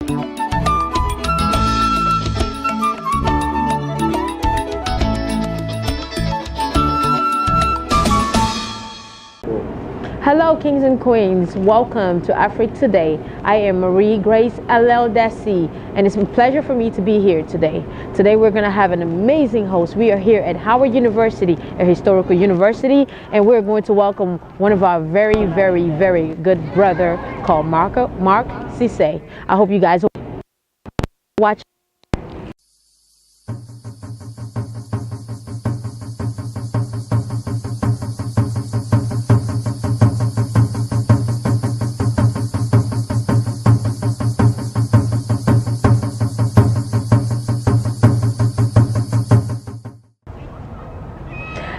Hello, kings and queens. Welcome to AfriqueToday. I am Marie Grace LL-Desi, and it's a pleasure for me to be here today. Today we're going to have an amazing host. We are here at Howard University, a historical university, and we're going to welcome one of our very, very, very good brother called Mark Sesay. I hope you guys will watch.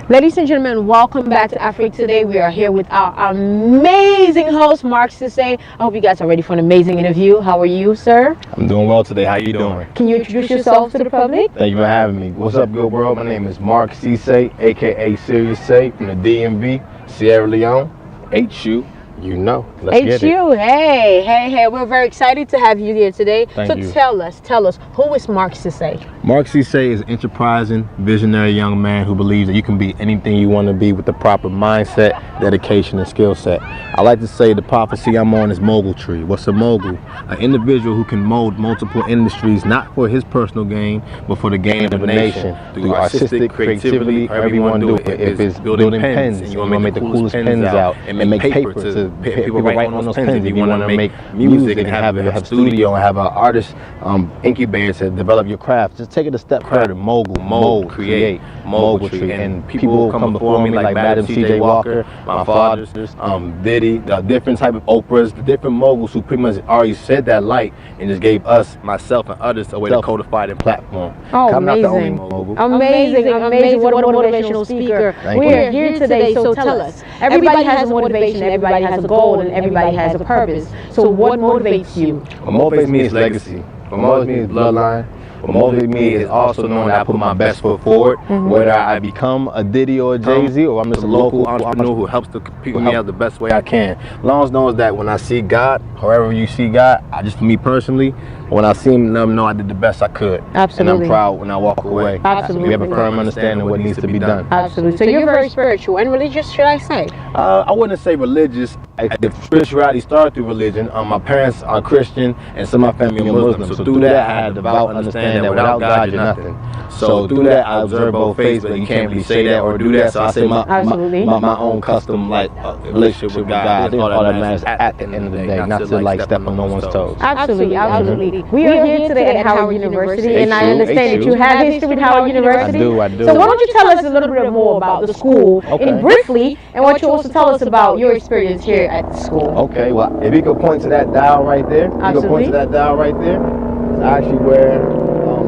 Ladies and gentlemen, welcome back to AfriqueToday. We are here with our amazing host, Mark Sesay. I hope you guys are ready for an amazing interview. How are you, sir? I'm doing well today. How you doing? Can you introduce yourself to the public? Thank you for having me. What's up, good world? My name is Mark Sesay, aka Serious Say, from the DMV, Sierra Leone. HU, you know. Let's get it. HU, hey. We're very excited to have you here today. Thank you. Tell us, who is Mark Sesay? Mark Sesay is an enterprising, visionary young man who believes that you can be anything you want to be with the proper mindset, dedication, and skill set. I like to say the prophecy I'm on is mogul tree. What's a mogul? An individual who can mold multiple industries, not for his personal gain, but for the gain of the nation. Through artistic creativity, however you want to do it. If it's building pens, and you want to make the coolest pens out, and make paper to people write on those pens. If you want to make music and have a studio and have an artist incubator to develop your craft, just take it a step further. Mold, create, mogul tree. And people come before me like Madam C.J. Walker, my fathers, Diddy, the different type of Oprahs, the different moguls who pretty much already shed that light and just gave us, myself and others, a way to codify their platform. Oh, I'm not the only amazing. mogul. Amazing. What a motivational speaker. We are here today, so tell us. Everybody has a motivation, everybody has a goal, and everybody has a purpose. So what motivates you? What motivates me is legacy. What motivates me is bloodline. What motivates me is also knowing that I put my best foot forward, whether I become a Diddy or a Jay-Z, or I'm just a local entrepreneur who helps the people me out the best way I can. As long as knows that when I see God, however you see God, just for me personally, when I see him, let him know I did the best I could. Absolutely. And I'm proud when I walk away. Absolutely. We have a firm understanding of what needs to be done. Absolutely. So you're very spiritual and religious, should I say? I wouldn't say religious. The spirituality started through religion. My parents are Christian and some of my family are Muslim. So through that, I had a devout understanding that without God, you're nothing. So through that, I observe both faiths, but you can't really say that or do that. So I say my own custom relationship with God. I think all that matters at the end of the day, not to step on no one's toes. Absolutely. We are here today at Howard University, and I understand that you have history with Howard University. I do. So why don't you tell us a little bit more about the school, and briefly, and why don't you also tell us about your experience here at the school? Okay, well, if you could point to that dial right there, it's actually where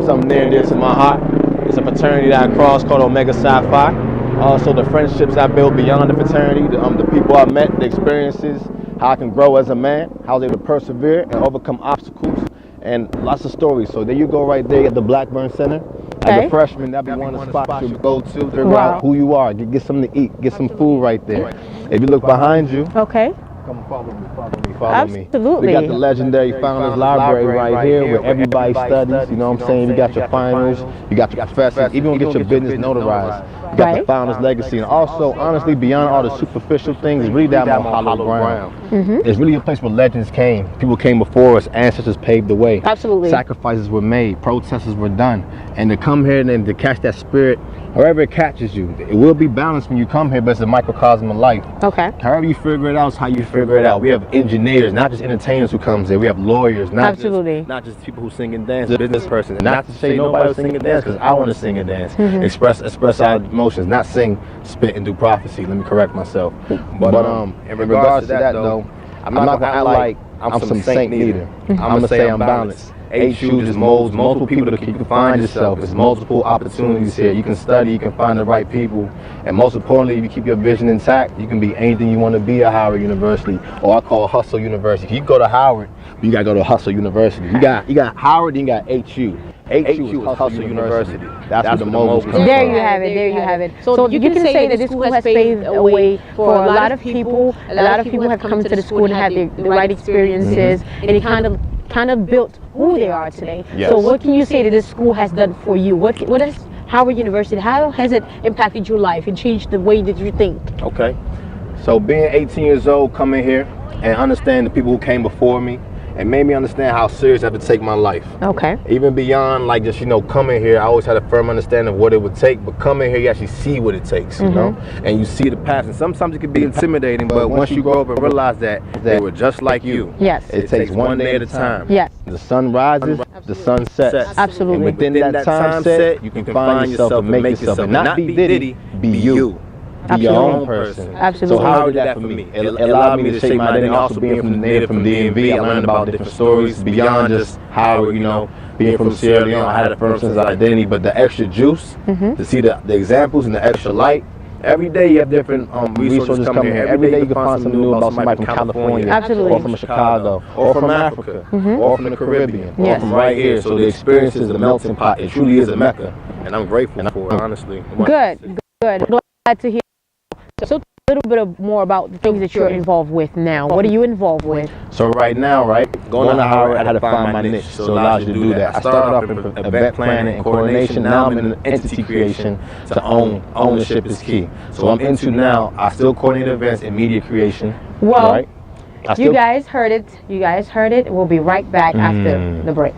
something near and dear to my heart. It's a fraternity that I crossed called Omega Psi Phi. Also, the friendships I built beyond the fraternity, the people I met, the experiences, how I can grow as a man, how I was able to persevere and overcome obstacles, and lots of stories. So there you go right there at the Blackburn Center. As a freshman, that'd be one of the spots you go to figure out who you are, get something to eat, get some food right there. If you look behind you, come follow me. Absolutely. We got the legendary Founders Library right here where everybody studies, you know what I'm saying? You got your finals, you got your professors, even gonna get your business notarized. You got the Founders Legacy, and also, honestly, beyond all the superficial things, it's really down on hollow ground. It's really a place where legends came. People came before us, ancestors paved the way. Absolutely. Sacrifices were made, protesters were done. And to come here and to catch that spirit, however it catches you, it will be balanced when you come here, but it's a microcosm of life. Okay. However you figure it out is how you figure it out. We have engineers, not just entertainers who comes here. We have lawyers, not just people who sing and dance, business persons. Not to say nobody will sing and dance, because I want to sing and dance. Express our emotions, not sing, spit, and do prophecy. Let me correct myself. But in regards to that though, I'm not gonna act like I'm some saint neither. I'm gonna say I'm balanced. HU just molds multiple people that you can find yourself. There's multiple opportunities here. You can study, you can find the right people, and most importantly, if you keep your vision intact, you can be anything you want to be at Howard University, or I call Hustle University. If you go to Howard, you gotta go to Hustle University. You got Howard, then you got HU. HU is Hustle University. That's where the moguls come from. There you have it. There you have it. So you can say that this school has paved a way for a lot of people. A lot of people have come to the school and had the right experiences, and it kind of kind of built who they are today. Yes. So what can you say that this school has done for you? What is Howard University, how has it impacted your life and changed the way that you think? Okay. So being 18 years old, coming here and understand the people who came before me, and made me understand how serious I have to take my life. Okay. Even beyond like just, coming here, I always had a firm understanding of what it would take, but coming here, you actually see what it takes, you know? And you see the path, and sometimes it can be intimidating, but once you grow up and realize that they were just like you. Yes. It takes one day at a time. Yes. The sun rises, the sun sets. Absolutely. And within that time set, you can find yourself and make yourself, and not be Diddy, be you. Be your own person. Absolutely. So how did that for me? It allowed me to shape my identity. Also being from DMV, I learned about different stories beyond just how, being from Sierra Leone, I had a firm sense of identity, but the extra juice, to see the examples and the extra light. Every day you have different resources coming here. Every day you can find something new about somebody from California, absolutely, or from Chicago, or from Africa, or from the Caribbean, or yes, from right here. So the experience is a melting pot. It truly is a mecca, and I'm grateful for it, honestly. Good. Glad to hear. So a little bit more about the things that you're involved with now. What are you involved with? So right now, going to Howard, I had to find my niche, so it allows you to do that. I started off in event planning and coordination. Now I'm in entity creation to ownership is key. So I'm into now, I still coordinate events and media creation. Well, you guys heard it. We'll be right back after the break.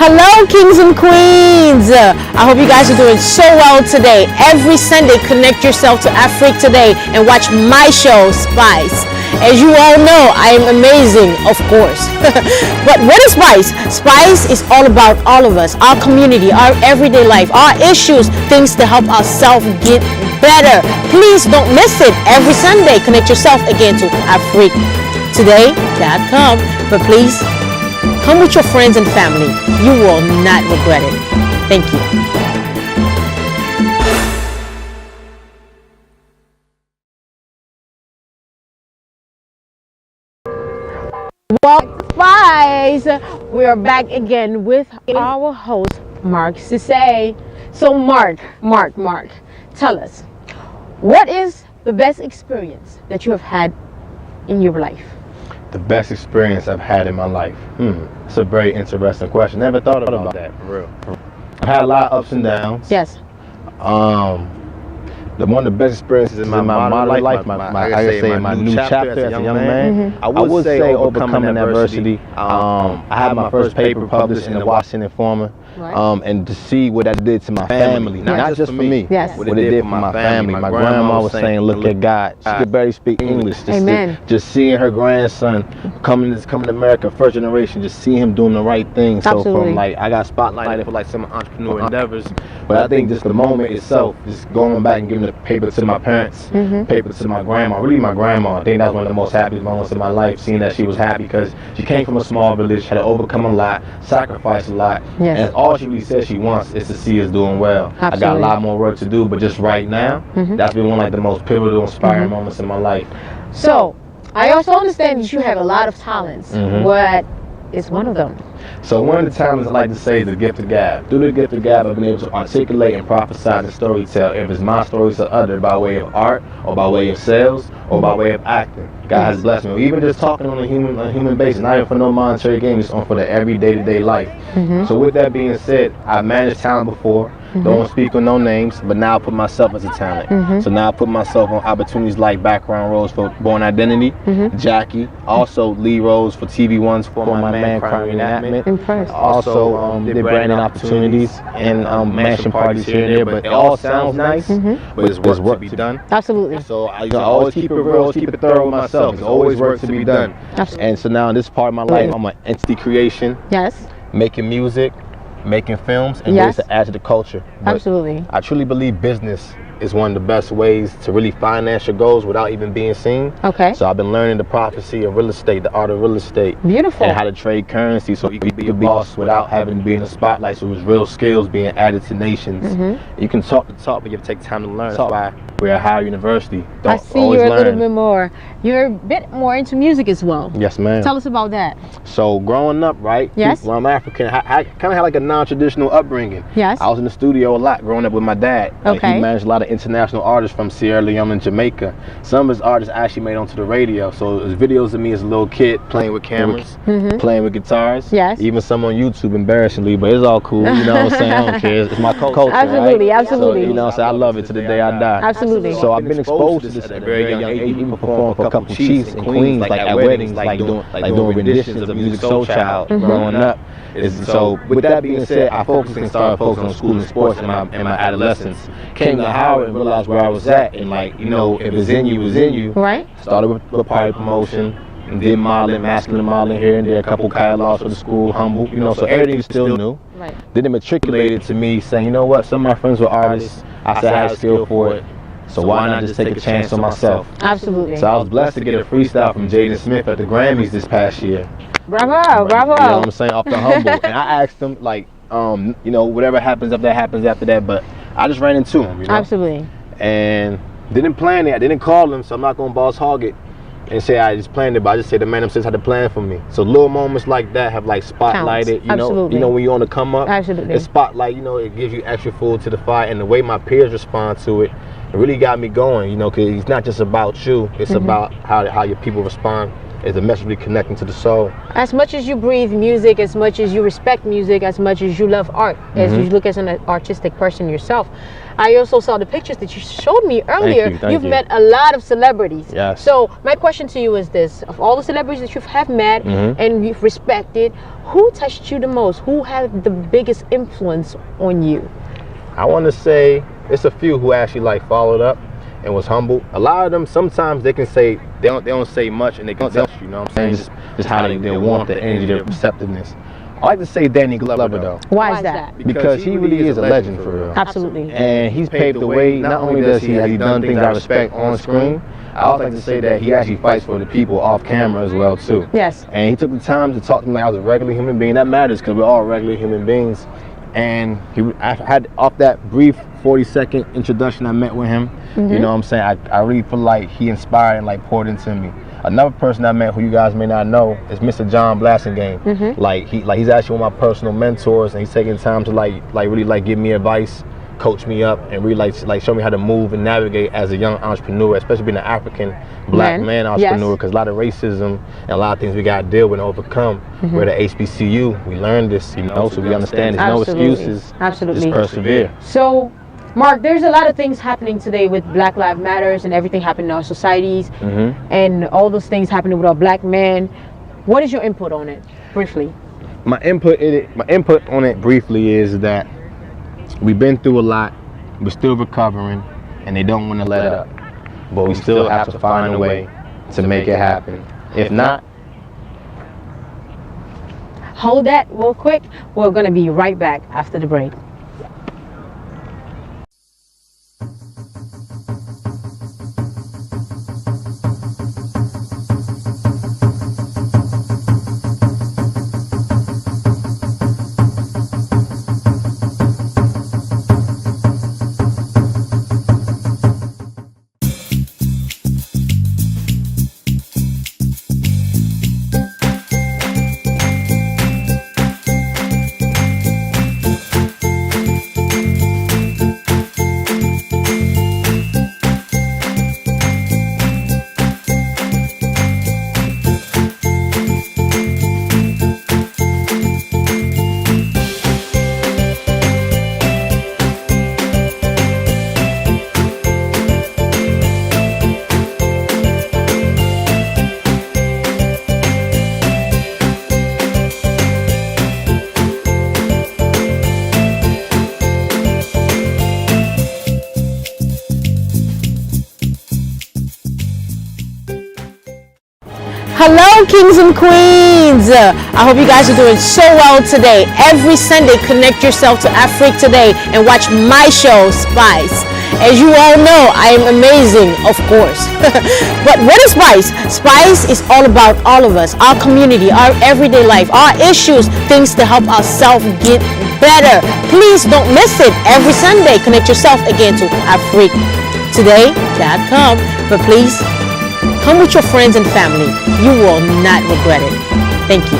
Hello, kings and queens. I hope you guys are doing so well today. Every Sunday, connect yourself to AfriqueToday and watch my show, Spice. As you all know, I am amazing, of course. But what is Spice? Spice is all about all of us, our community, our everyday life, our issues, things to help ourselves get better. Please don't miss it. Every Sunday, connect yourself again to AfriqueToday.com. But please, come with your friends and family. You will not regret it. Thank you. Well, Spice, we are back again with our host, Mark Sesay. So Mark, tell us, what is the best experience that you have had in your life? The best experience I've had in my life. It's a very interesting question. Never thought about that, for real. I've had a lot of ups and downs. Yes. One of the best experiences in my modern life, my new chapter as a young man, I would say overcoming adversity. I had my first paper published in the Washington Informer, and to see what that did to my family, not just for me, what it did for my family. My grandma was saying, "Look at God." She could barely speak English. Just seeing her grandson coming to America, first generation, just seeing him doing the right thing. So from I got spotlighted for some entrepreneur endeavors, but I think just the moment itself, just going back and giving the paper to my parents, paper to my grandma, really my grandma. I think that's one of the most happiest moments of my life, seeing that she was happy because she came from a small village, had to overcome a lot, sacrifice a lot, and all she really says she wants is to see us doing well. I got a lot more work to do, but just right now, that's been one of the most pivotal, inspiring moments in my life. So, I also understand that you have a lot of talents. What is one of them? So one of the talents I like to say is the gift of gab. Through the gift of gab, I've been able to articulate and prophesy and storytell, if it's my stories or other, by way of art, or by way of sales, or by way of acting. God has blessed me. Even just talking on a human basis, not even for no monetary gain, just on for the every day-to-day life. So with that being said, I've managed talent before. Don't speak on no names, but now I put myself as a talent. So now I put myself on opportunities like background roles for Born Identity, Jackie, also lead roles for TV One's For My Man Crime Reenactment. Also did branding opportunities and mansion parties here and there, but it all sounds nice, but it's work to be done. Absolutely. So I always keep it real, always keep it thorough with myself. There's always work to be done. And so now in this part of my life, I'm an entity creation, making music, making films, and ways to add to the culture. But absolutely. I truly believe business is one of the best ways to really finance your goals without even being seen. Okay. So I've been learning the prophecy of real estate, the art of real estate. Beautiful. And how to trade currency so you can be a boss without having to be in the spotlight. So it was real skills being added to nations. You can talk the talk, but you have to take time to learn. That's why We're at Howard University. I see you're a little bit more. You're a bit more into music as well. Yes, ma'am. Tell us about that. So growing up, right? Yes. Well, I'm African. I kind of had like a non-traditional upbringing. Yes. I was in the studio a lot growing up with my dad. Okay. He managed a lot of international artists from Sierra Leone and Jamaica. Some of his artists actually made onto the radio. So there's videos of me as a little kid playing with cameras, playing with guitars. Yes. Even some on YouTube, embarrassingly, but it's all cool. You know what I'm saying? I don't care. It's my culture. Absolutely, right? absolutely. So, you know what I'm saying? I love it to the day I die. Absolutely. So I've been exposed to this at a very young age. Even performed for a couple chiefs in Queens, like at weddings, like doing renditions of Music Soul Child growing up. So with that being said, I started focusing on school and sports in my adolescence. Came to Howard and realized where I was at, and like, you know, if it's in you, it's in you. Right. Started with party promotion, and did modeling, masculine modeling here and there, a couple catalogs for the school, humble, you know, so everything was still new. Right. Then it matriculated to me saying, you know what, some of my friends were artists, I said I had a skill for it, so why not just take a chance on myself? Absolutely. So I was blessed to get a freestyle from Jaden Smith at the Grammys this past year. Bravo, bravo. You know what I'm saying, off the humble. And I asked him, like, you know, whatever happens after that, but I just ran into him, you know? Absolutely. And didn't plan it, I didn't call him, so I'm not gonna boss hog it and say I just planned it, but I just say the man upstairs had a plan for me. So little moments like that have like spotlighted, you know, when you're on the come up. Absolutely. It's spotlight, you know, it gives you extra fuel to the fire, and the way my peers respond to it, it really got me going, you know, because it's not just about you, it's about how your people respond. Is the message really connecting to the soul. As much as you breathe music, as much as you respect music, as much as you love art, as you look as an artistic person yourself. I also saw the pictures that you showed me earlier. Thank you. Met a lot of celebrities. Yes. So my question to you is this: of all the celebrities that you have met and you've respected, who touched you the most? Who had the biggest influence on you? I want to say it's a few who actually like followed up and was humble. A lot of them, sometimes they can say, they don't say much and they can touch you, know what I'm saying? Just how they want the energy, their receptiveness. I like to say Danny Glover though. Why is that? Because he really is a legend for real. Absolutely. And he's paved the way. Not only has he done things I respect on screen, I also like to say that he actually fights for the people off camera as well too. Yes. And he took the time to talk to me like I was a regular human being. That matters because we're all regular human beings. And I had off that brief 40-second introduction I met with him, you know what I'm saying, I really feel like he inspired and like poured into me. Another person I met who you guys may not know is Mr. John Blassingame. He's actually one of my personal mentors, and he's taking time to really give me advice, coach me up, and really like show me how to move and navigate as a young entrepreneur, especially being an African black man entrepreneur, because a lot of racism and a lot of things we got to deal with and overcome. We're at HBCU, we learned this, you know, so we understand there's no excuses. Absolutely. Just persevere. So, Mark, there's a lot of things happening today with Black Lives Matters and everything happening in our societies and all those things happening with our black men. What is your input on it, briefly? My input on it briefly is that we've been through a lot, we're still recovering, and they don't want to let up. But we still have to find a way to make it happen. If not, hold that real quick. We're going to be right back after the break. Hello, kings and queens. I hope you guys are doing so well today. Every Sunday, connect yourself to AfriqueToday and watch my show, Spice. As you all know, I am amazing, of course. But what is Spice? Spice is all about all of us, our community, our everyday life, our issues, things to help ourselves get better. Please don't miss it. Every Sunday, connect yourself again to Afrique. AfriqueToday.com. But please, come with your friends and family. You will not regret it. Thank you.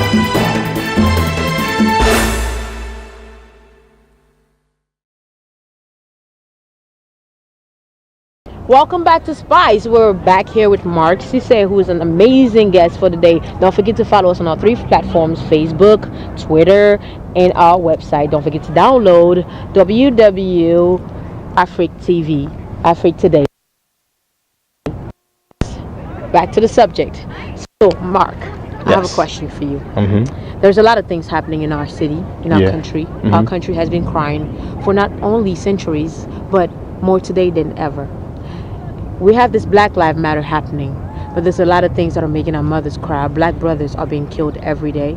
Welcome back to Spice. We're back here with Mark Sesay, who is an amazing guest for the day. Don't forget to follow us on our 3 platforms: Facebook, Twitter, and our website. Don't forget to download www.AfriqueTV, AfriqueToday. Back to the subject. So, Mark, I have a question for you. There's a lot of things happening in our city, in our country. Our country has been crying for not only centuries, but more today than ever. We have this Black Lives Matter happening, but there's a lot of things that are making our mothers cry. Our black brothers are being killed every day.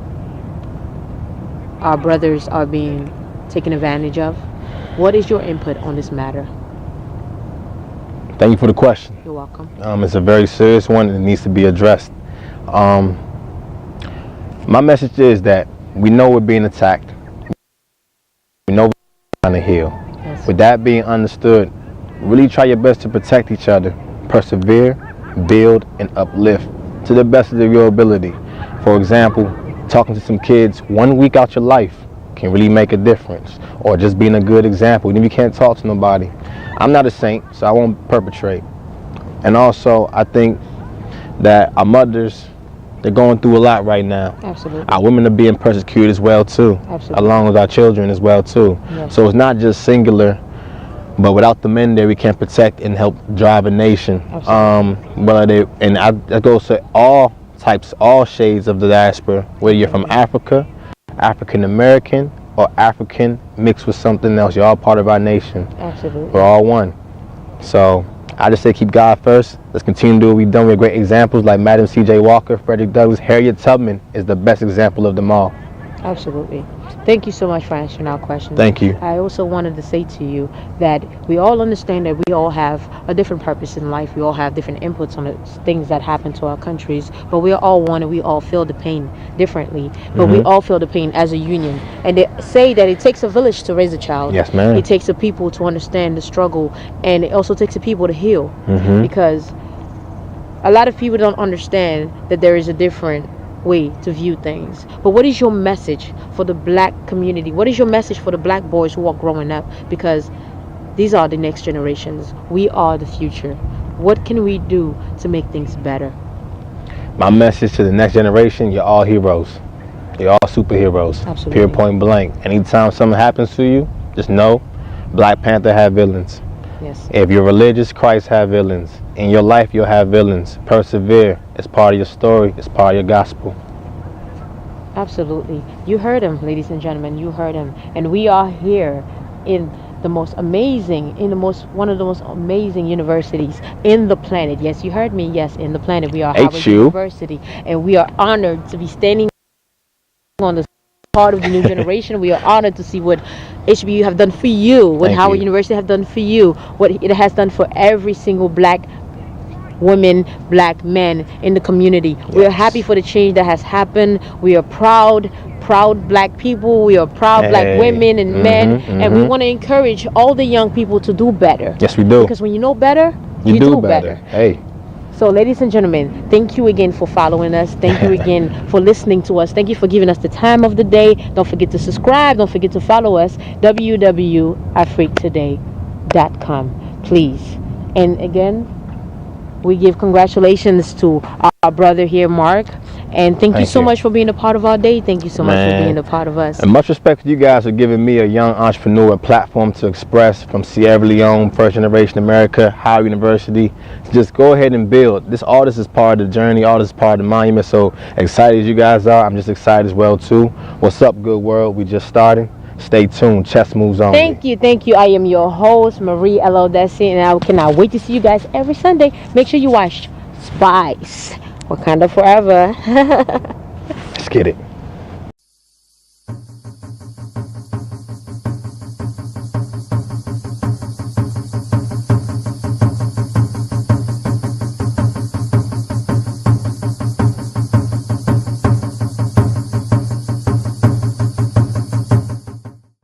Our brothers are being taken advantage of. What is your input on this matter? Thank you for the question. You're welcome. It's a very serious one and it needs to be addressed. My message is that we know we're being attacked. We know we're trying to heal. Yes. With that being understood, really try your best to protect each other, persevere, build, and uplift to the best of your ability. For example, talking to some kids 1 week out your life can really make a difference, or just being a good example. Even if you can't talk to nobody. I'm not a saint, so I won't perpetrate. And also, I think that our mothers, they're going through a lot right now. Absolutely. Our women are being persecuted as well too, along with our children as well too. Yes. So it's not just singular. But without the men there, we can't protect and help drive a nation. That goes to all types, all shades of the diaspora, whether you're from Africa, African American, or African mixed with something else. You're all part of our nation. Absolutely. We're all one. So I just say keep God first. Let's continue to do what we've done with great examples like Madam C.J. Walker, Frederick Douglass. Harriet Tubman is the best example of them all. Absolutely. Thank you so much for answering our question. Thank you. I also wanted to say to you that we all understand that we all have a different purpose in life. We all have different inputs on the things that happen to our countries, but we are all one and we all feel the pain differently. But we all feel the pain as a union. And they say that it takes a village to raise a child. Yes, ma'am. It takes a people to understand the struggle, and it also takes a people to heal. Because a lot of people don't understand that there is a different way to view things. But what is your message for the black community? What is your message for the black boys who are growing up? Because these are the next generations. We are the future. What can we do to make things better? My message to the next generation: you're all heroes. You're all superheroes. Absolutely. Pure point blank. Anytime something happens to you, just know Black Panther have villains. Yes. If you're religious, Christ have villains. In your life, you'll have villains. Persevere. It's part of your story. It's part of your gospel. Absolutely. You heard him, ladies and gentlemen. You heard him. And we are here in the most amazing, one of the most amazing universities in the planet. Yes, you heard me. Yes, in the planet. We are Howard University. And we are honored to be standing on the part of the new generation. We are honored to see what HBU have done for you, what Howard University have done for you, what it has done for every single black women, black men in the community. Yes. We are happy for the change that has happened. We are proud black people. We are proud black women and men, and we want to encourage all the young people to do better. Yes, we do. Because when you know better, you do better. Hey. So, ladies and gentlemen, thank you again for following us. Thank you again for listening to us. Thank you for giving us the time of the day. Don't forget to subscribe. Don't forget to follow us. www.AfriqueToday.com, please. And again, we give congratulations to our brother here, Mark. And thank you so much for being a part of our day. Thank you so much for being a part of us. And much respect to you guys for giving me, a young entrepreneur, a platform to express from Sierra Leone, first generation America, Howard University. Just go ahead and build. All this is part of the journey. All this is part of the monument. So excited as you guys are, I'm just excited as well too. What's up, good world? We just started. Stay tuned. Chess moves on. Thank you. I am your host, Marie Desi, and I cannot wait to see you guys every Sunday. Make sure you watch Spice. Wakanda Forever. Let's get it.